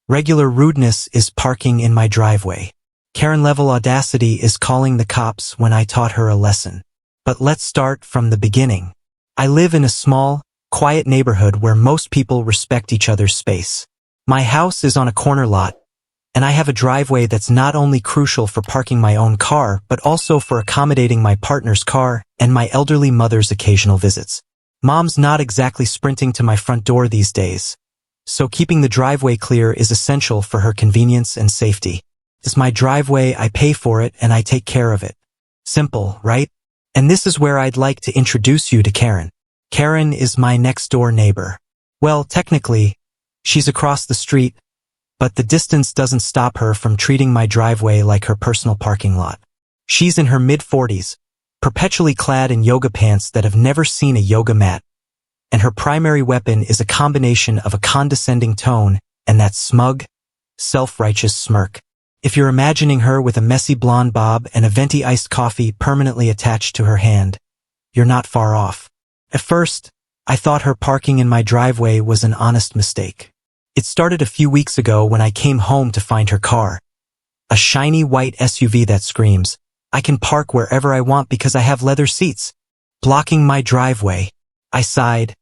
Regular rudeness is parking in my driveway. Karen-level audacity is calling the cops when I taught her a lesson. But let's start from the beginning. I live in a small, quiet neighborhood where most people respect each other's space. My house is on a corner lot, and I have a driveway that's not only crucial for parking my own car, but also for accommodating my partner's car and my elderly mother's occasional visits. Mom's not exactly sprinting to my front door these days, so keeping the driveway clear is essential for her convenience and safety. It's my driveway, I pay for it, and I take care of it. Simple, right? And this is where I'd like to introduce you to Karen. Karen is my next-door neighbor. Well, technically, she's across the street, but the distance doesn't stop her from treating my driveway like her personal parking lot. She's in her mid-40s, perpetually clad in yoga pants that have never seen a yoga mat, and her primary weapon is a combination of a condescending tone and that smug, self-righteous smirk. If you're imagining her with a messy blonde bob and a venti iced coffee permanently attached to her hand, you're not far off. At first, I thought her parking in my driveway was an honest mistake. It started a few weeks ago when I came home to find her car. A shiny white SUV that screams, "I can park wherever I want because I have leather seats," blocking my driveway. I sighed,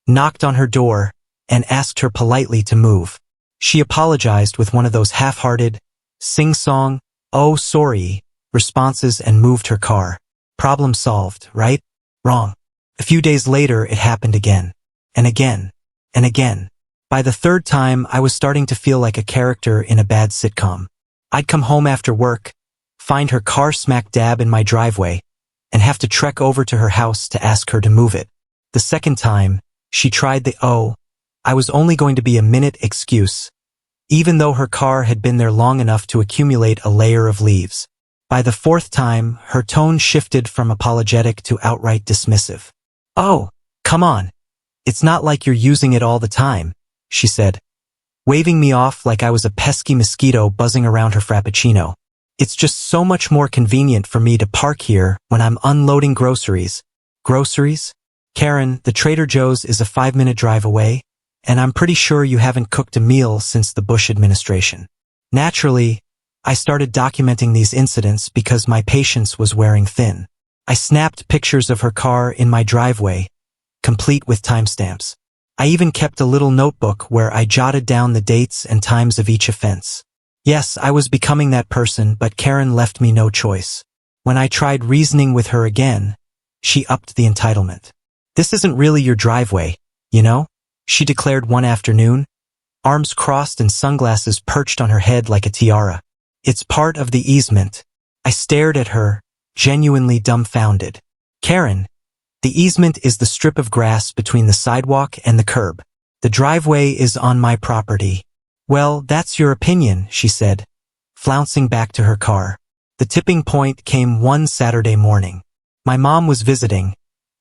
knocked on her door, and asked her politely to move. She apologized with one of those half-hearted, sing-song, "Oh, sorry," responses and moved her car. Problem solved, right? Wrong. A few days later, it happened again, and again, and again. By the third time, I was starting to feel like a character in a bad sitcom. I'd come home after work, find her car smack dab in my driveway, and have to trek over to her house to ask her to move it. The second time, she tried the "oh, I was only going to be a minute" excuse, even though her car had been there long enough to accumulate a layer of leaves. By the fourth time, her tone shifted from apologetic to outright dismissive. "Oh, come on. It's not like you're using it all the time," she said, waving me off like I was a pesky mosquito buzzing around her frappuccino. "It's just so much more convenient for me to park here when I'm unloading groceries." Groceries? Karen, the Trader Joe's is a 5-minute drive away, and I'm pretty sure you haven't cooked a meal since the Bush administration. Naturally, I started documenting these incidents because my patience was wearing thin. I snapped pictures of her car in my driveway, complete with timestamps. I even kept a little notebook where I jotted down the dates and times of each offense. Yes, I was becoming that person, but Karen left me no choice. When I tried reasoning with her again, she upped the entitlement. "This isn't really your driveway, you know?" she declared one afternoon, arms crossed and sunglasses perched on her head like a tiara. "It's part of the easement." I stared at her, genuinely dumbfounded. "Karen, the easement is the strip of grass between the sidewalk and the curb. The driveway is on my property." "Well, that's your opinion," she said, flouncing back to her car. The tipping point came one Saturday morning. My mom was visiting,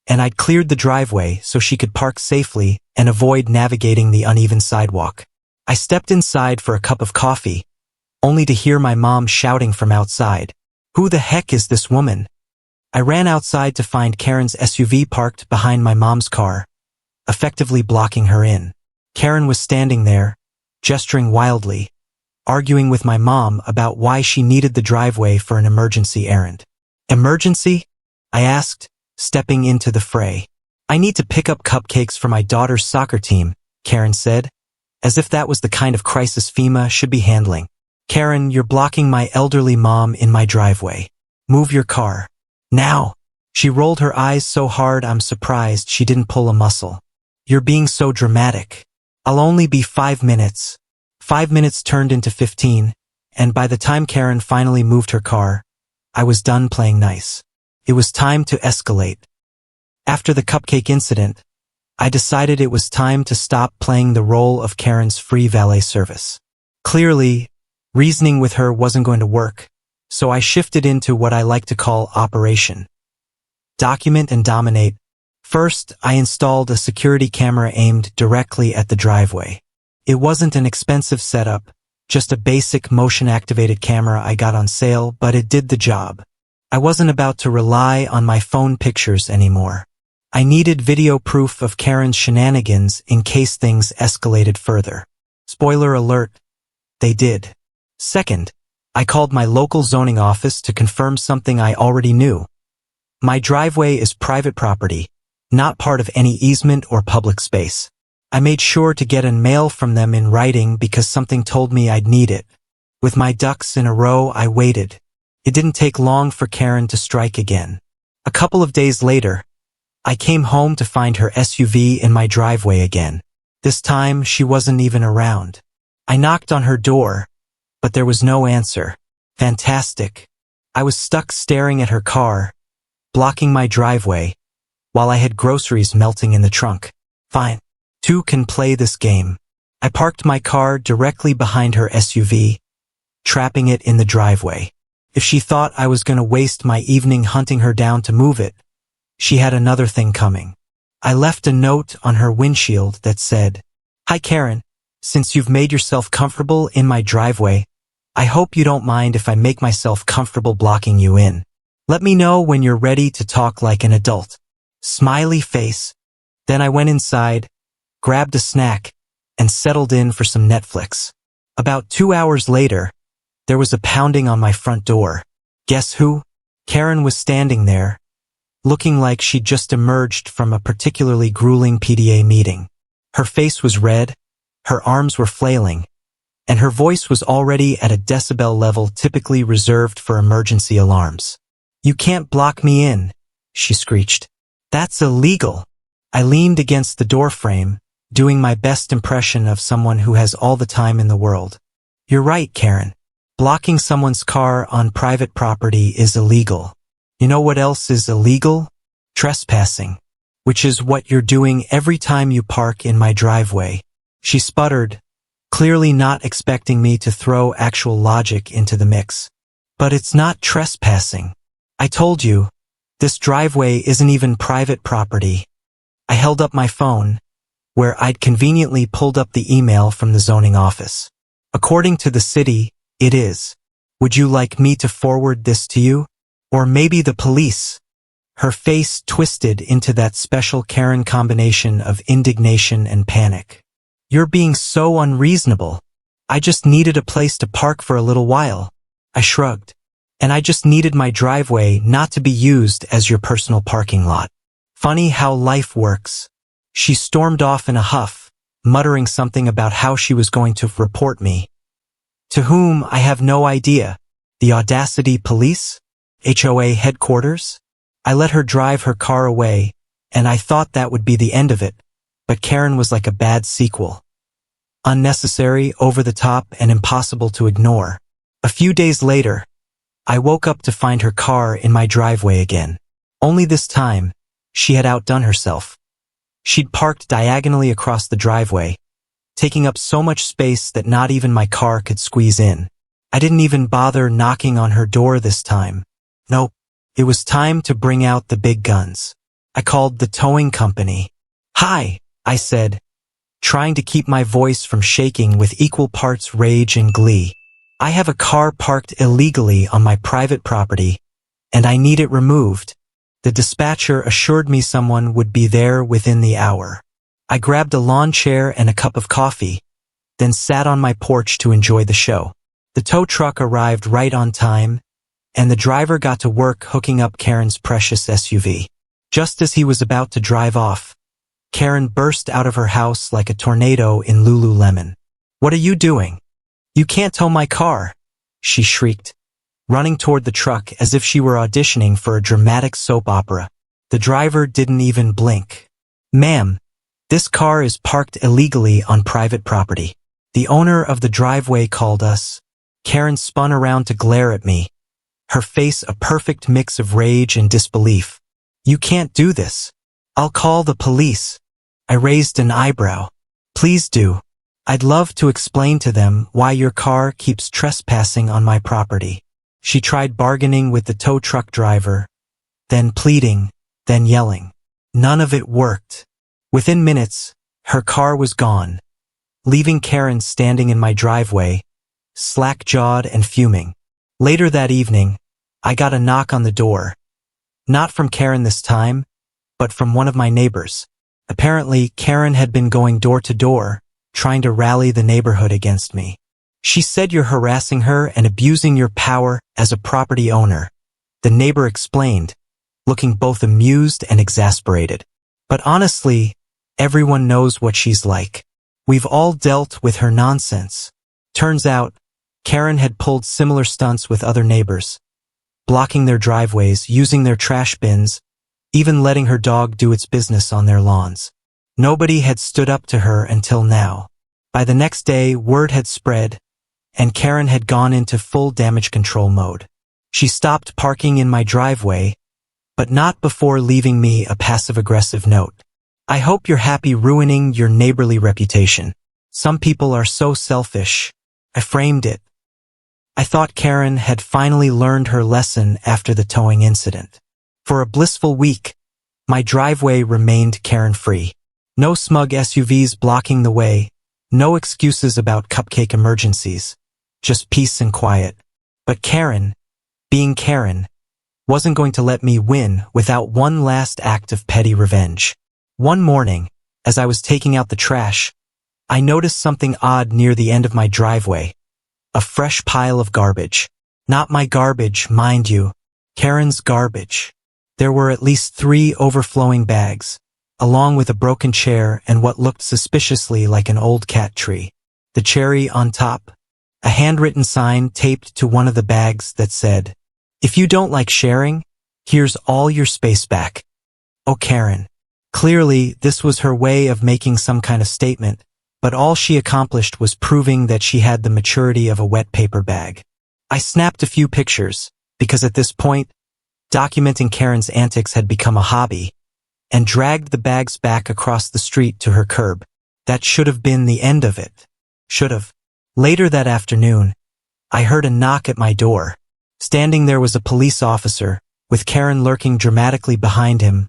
and I'd cleared the driveway so she could park safely and avoid navigating the uneven sidewalk. I stepped inside for a cup of coffee, only to hear my mom shouting from outside, "Who the heck is this woman?" I ran outside to find Karen's SUV parked behind my mom's car, effectively blocking her in. Karen was standing there, gesturing wildly, arguing with my mom about why she needed the driveway for an emergency errand. "Emergency?" I asked, stepping into the fray. "I need to pick up cupcakes for my daughter's soccer team," Karen said, as if that was the kind of crisis FEMA should be handling. "Karen, you're blocking my elderly mom in my driveway. Move your car. Now." She rolled her eyes so hard I'm surprised she didn't pull a muscle. "You're being so dramatic. I'll only be 5 minutes. 5 minutes turned into 15, and by the time Karen finally moved her car, I was done playing nice. It was time to escalate. After the cupcake incident, I decided it was time to stop playing the role of Karen's free valet service. Clearly, reasoning with her wasn't going to work, so I shifted into what I like to call Operation Document and Dominate. First, I installed a security camera aimed directly at the driveway. It wasn't an expensive setup, just a basic motion-activated camera I got on sale, but it did the job. I wasn't about to rely on my phone pictures anymore. I needed video proof of Karen's shenanigans in case things escalated further. Spoiler alert, they did. Second, I called my local zoning office to confirm something I already knew. My driveway is private property, not part of any easement or public space. I made sure to get a mail from them in writing because something told me I'd need it. With my ducks in a row, I waited. It didn't take long for Karen to strike again. A couple of days later, I came home to find her SUV in my driveway again. This time, she wasn't even around. I knocked on her door, but there was no answer. Fantastic. I was stuck staring at her car, blocking my driveway, while I had groceries melting in the trunk. Fine. Two can play this game. I parked my car directly behind her SUV, trapping it in the driveway. If she thought I was going to waste my evening hunting her down to move it, she had another thing coming. I left a note on her windshield that said, "Hi Karen, since you've made yourself comfortable in my driveway, I hope you don't mind if I make myself comfortable blocking you in. Let me know when you're ready to talk like an adult." Smiley face. Then I went inside, grabbed a snack, and settled in for some Netflix. About 2 hours later, there was a pounding on my front door. Guess who? Karen was standing there, looking like she'd just emerged from a particularly grueling PDA meeting. Her face was red, her arms were flailing, and her voice was already at a decibel level typically reserved for emergency alarms. "You can't block me in," she screeched. "That's illegal." I leaned against the doorframe, doing my best impression of someone who has all the time in the world. "You're right, Karen. Blocking someone's car on private property is illegal. You know what else is illegal? Trespassing, which is what you're doing every time you park in my driveway." She sputtered, clearly not expecting me to throw actual logic into the mix. "But it's not trespassing. I told you, this driveway isn't even private property." I held up my phone, where I'd conveniently pulled up the email from the zoning office. "According to the city, it is. Would you like me to forward this to you? Or maybe the police?" Her face twisted into that special Karen combination of indignation and panic. "You're being so unreasonable. I just needed a place to park for a little while." I shrugged. "And I just needed my driveway not to be used as your personal parking lot. Funny how life works." She stormed off in a huff, muttering something about how she was going to report me. To whom, I have no idea. The Audacity police? HOA headquarters? I let her drive her car away, and I thought that would be the end of it, but Karen was like a bad sequel. Unnecessary, over the top, and impossible to ignore. A few days later, I woke up to find her car in my driveway again. Only this time, she had outdone herself. She'd parked diagonally across the driveway, taking up so much space that not even my car could squeeze in. I didn't even bother knocking on her door this time. Nope. It was time to bring out the big guns. I called the towing company. "Hi," I said, trying to keep my voice from shaking with equal parts rage and glee. "I have a car parked illegally on my private property, and I need it removed." The dispatcher assured me someone would be there within the hour. I grabbed a lawn chair and a cup of coffee, then sat on my porch to enjoy the show. The tow truck arrived right on time, and the driver got to work hooking up Karen's precious SUV. Just as he was about to drive off, Karen burst out of her house like a tornado in Lululemon. "What are you doing? You can't tow my car," she shrieked, running toward the truck as if she were auditioning for a dramatic soap opera. The driver didn't even blink. "Ma'am, this car is parked illegally on private property. The owner of the driveway called us." Karen spun around to glare at me, her face a perfect mix of rage and disbelief. "You can't do this. I'll call the police." I raised an eyebrow. "Please do. I'd love to explain to them why your car keeps trespassing on my property." She tried bargaining with the tow truck driver, then pleading, then yelling. None of it worked. Within minutes, her car was gone, leaving Karen standing in my driveway, slack-jawed and fuming. Later that evening, I got a knock on the door. Not from Karen this time, but from one of my neighbors. Apparently, Karen had been going door to door, trying to rally the neighborhood against me. She said you're harassing her and abusing your power as a property owner. The neighbor explained, looking both amused and exasperated. But honestly, everyone knows what she's like. We've all dealt with her nonsense. Turns out, Karen had pulled similar stunts with other neighbors, blocking their driveways, using their trash bins, even letting her dog do its business on their lawns. Nobody had stood up to her until now. By the next day, word had spread, and Karen had gone into full damage control mode. She stopped parking in my driveway, but not before leaving me a passive-aggressive note. I hope you're happy ruining your neighborly reputation. Some people are so selfish. I framed it. I thought Karen had finally learned her lesson after the towing incident. For a blissful week, my driveway remained Karen-free. No smug SUVs blocking the way, no excuses about cupcake emergencies, just peace and quiet. But Karen, being Karen, wasn't going to let me win without one last act of petty revenge. One morning, as I was taking out the trash, I noticed something odd near the end of my driveway. A fresh pile of garbage. Not my garbage, mind you. Karen's garbage. There were at least 3 overflowing bags, along with a broken chair and what looked suspiciously like an old cat tree. The cherry on top. A handwritten sign taped to one of the bags that said, "If you don't like sharing, here's all your space back." Oh, Karen. Clearly, this was her way of making some kind of statement, but all she accomplished was proving that she had the maturity of a wet paper bag. I snapped a few pictures, because at this point, documenting Karen's antics had become a hobby, and dragged the bags back across the street to her curb. That should have been the end of it. Should have. Later that afternoon, I heard a knock at my door. Standing there was a police officer, with Karen lurking dramatically behind him,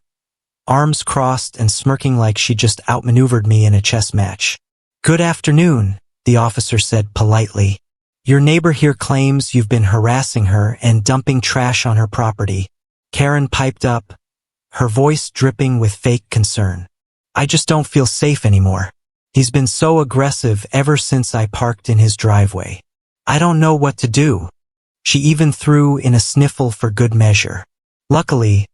arms crossed and smirking like she just outmaneuvered me in a chess match. "Good afternoon," the officer said politely. "Your neighbor here claims you've been harassing her and dumping trash on her property." Karen piped up, her voice dripping with fake concern. "I just don't feel safe anymore. He's been so aggressive ever since I parked in his driveway. I don't know what to do." She even threw in a sniffle for good measure. Luckily,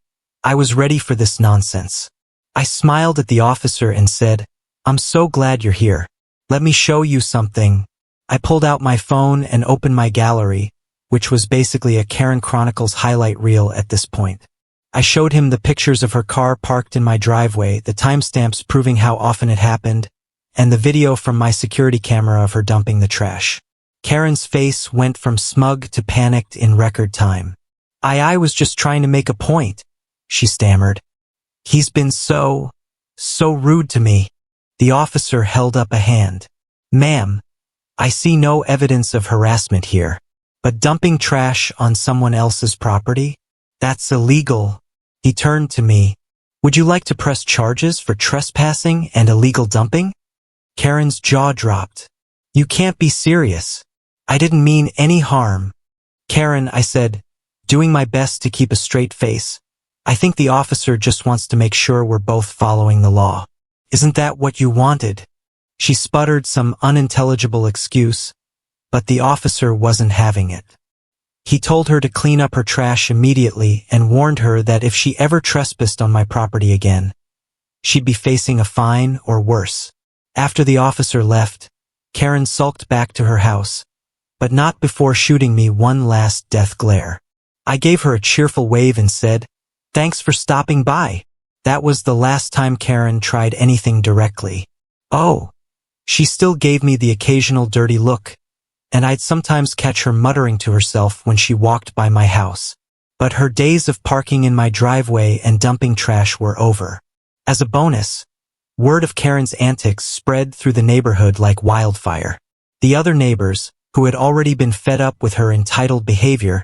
I was ready for this nonsense. I smiled at the officer and said, "I'm so glad you're here. Let me show you something." I pulled out my phone and opened my gallery, which was basically a Karen Chronicles highlight reel at this point. I showed him the pictures of her car parked in my driveway, the timestamps proving how often it happened, and the video from my security camera of her dumping the trash. Karen's face went from smug to panicked in record time. I was just trying to make a point," she stammered. "He's been so rude to me." The officer held up a hand. "Ma'am, I see no evidence of harassment here. But dumping trash on someone else's property? That's illegal." He turned to me. "Would you like to press charges for trespassing and illegal dumping?" Karen's jaw dropped. "You can't be serious. I didn't mean any harm." "Karen," I said, doing my best to keep a straight face, "I think the officer just wants to make sure we're both following the law. Isn't that what you wanted?" She sputtered some unintelligible excuse, but the officer wasn't having it. He told her to clean up her trash immediately and warned her that if she ever trespassed on my property again, she'd be facing a fine or worse. After the officer left, Karen sulked back to her house, but not before shooting me one last death glare. I gave her a cheerful wave and said, "Thanks for stopping by." That was the last time Karen tried anything directly. Oh, she still gave me the occasional dirty look, and I'd sometimes catch her muttering to herself when she walked by my house. But her days of parking in my driveway and dumping trash were over. As a bonus, word of Karen's antics spread through the neighborhood like wildfire. The other neighbors, who had already been fed up with her entitled behavior,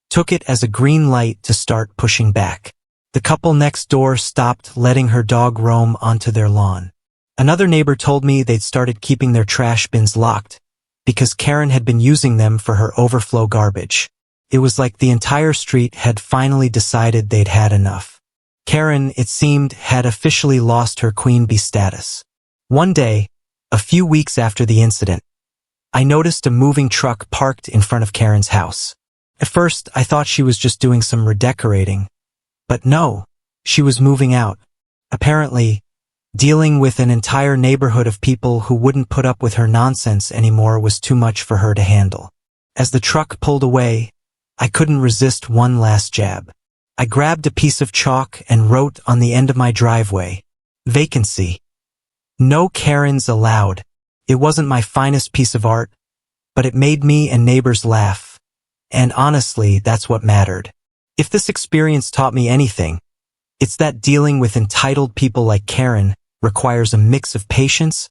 took it as a green light to start pushing back. The couple next door stopped letting her dog roam onto their lawn. Another neighbor told me they'd started keeping their trash bins locked, because Karen had been using them for her overflow garbage. It was like the entire street had finally decided they'd had enough. Karen, it seemed, had officially lost her queen bee status. One day, a few weeks after the incident, I noticed a moving truck parked in front of Karen's house. At first, I thought she was just doing some redecorating. But no, she was moving out. Apparently, dealing with an entire neighborhood of people who wouldn't put up with her nonsense anymore was too much for her to handle. As the truck pulled away, I couldn't resist one last jab. I grabbed a piece of chalk and wrote on the end of my driveway, "Vacancy. No Karens allowed." It wasn't my finest piece of art, but it made me and neighbors laugh. And honestly, that's what mattered. If this experience taught me anything, it's that dealing with entitled people like Karen requires a mix of patience,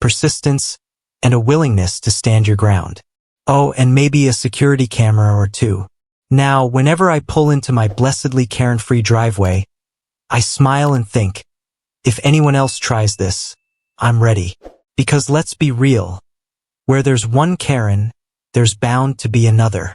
persistence, and a willingness to stand your ground. Oh, and maybe a security camera or two. Now, whenever I pull into my blessedly Karen-free driveway, I smile and think, if anyone else tries this, I'm ready. Because let's be real, where there's one Karen, there's bound to be another.